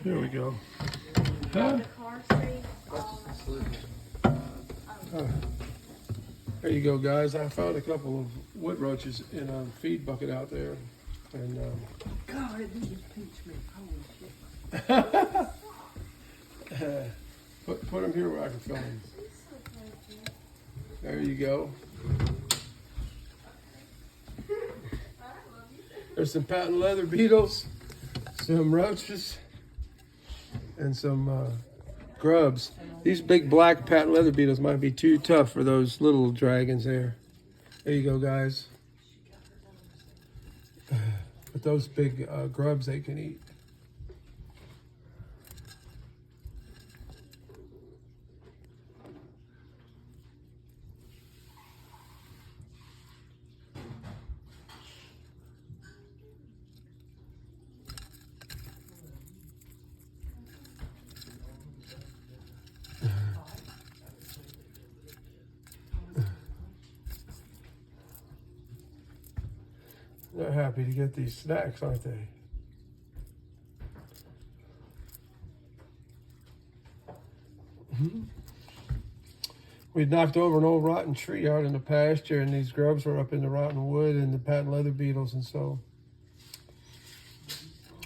Here we go. Huh? There you go, guys. I found a couple of wood roaches in a feed bucket out there. And God, it just pinched me. Holy shit. put them here where I can film them. There you go. There's some patent leather beetles, some roaches, and some grubs. These big black patent leather beetles might be too tough for those little dragons there. There you go, guys. But those big grubs they can eat. They're happy to get these snacks, aren't they? We knocked over an old rotten tree out in the pasture, and these grubs were up in the rotten wood and the patent leather beetles, and so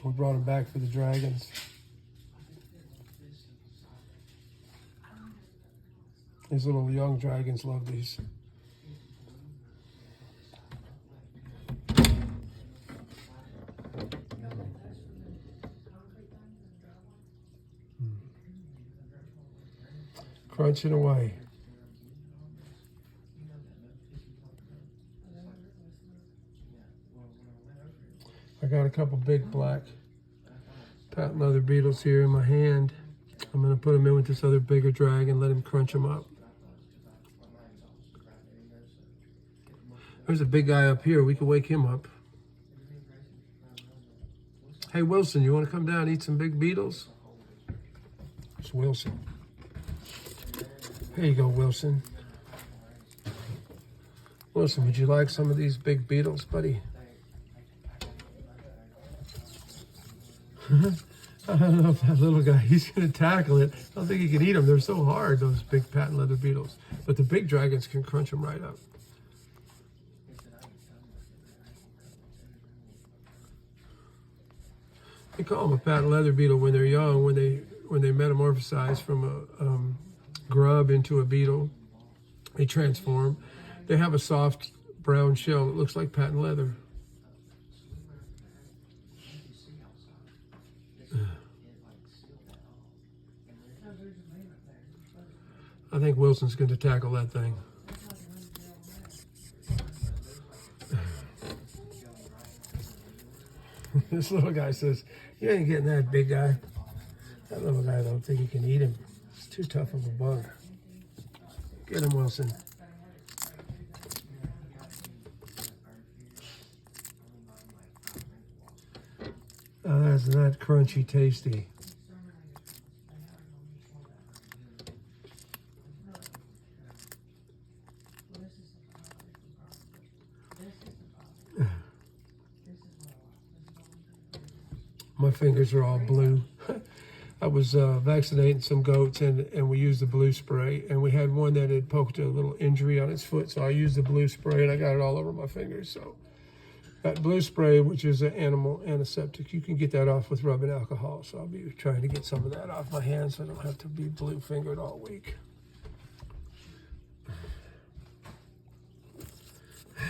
we brought them back for the dragons. These little young dragons love these. Crunching away. I got a couple big black patent leather beetles here in my hand. I'm going to put them in with this other bigger dragon, let him crunch them up. There's a big guy up here. We can wake him up. Hey, Wilson, you want to come down and eat some big beetles? It's Wilson. Here you go, Wilson. Wilson, would you like some of these big beetles, buddy? I don't know if that little guy, he's going to tackle it. I don't think he can eat them. They're so hard, those big patent leather beetles. But the big dragons can crunch them right up. They call them a patent leather beetle when they're young, when they metamorphosize from a grub into a beetle. They transform. They have a soft brown shell that looks like patent leather. I think Wilson's going to tackle that thing. This little guy says, "You ain't getting that, big guy." That little guy don't think he can eat him. It's too tough of a bug. Get him, Wilson. Oh, that's not crunchy tasty. My fingers are all blue. I was vaccinating some goats, and we used the blue spray, and we had one that had poked a little injury on its foot, so I used the blue spray, and I got it all over my fingers. So that blue spray, which is an animal antiseptic, you can get that off with rubbing alcohol, so I'll be trying to get some of that off my hands so I don't have to be blue-fingered all week.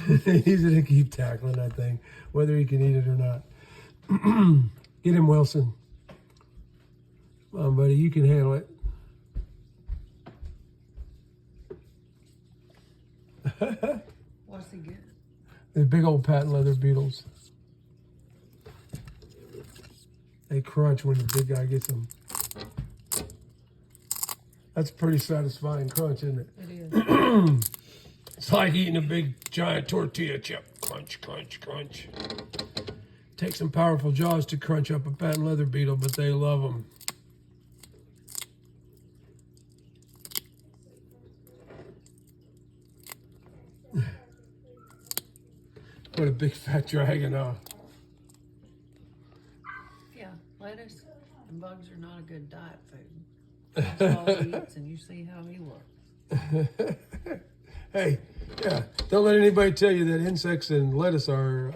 He's going to keep tackling that thing, whether he can eat it or not. Get him, Wilson. Come on, buddy, you can handle it. What's he get? They're big old patent leather beetles. They crunch when the big guy gets them. That's a pretty satisfying crunch, isn't it? It is. It's like eating a big giant tortilla chip. Crunch, crunch, crunch. Takes some powerful jaws to crunch up a patent leather beetle, but they love them. What a big fat dragon, huh? Yeah, lettuce. And bugs are not a good diet food. That's all he eats, and you see how he looks. Hey, yeah, don't let anybody tell you that insects and lettuce are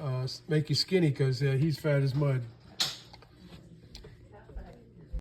make you skinny, because he's fat as mud.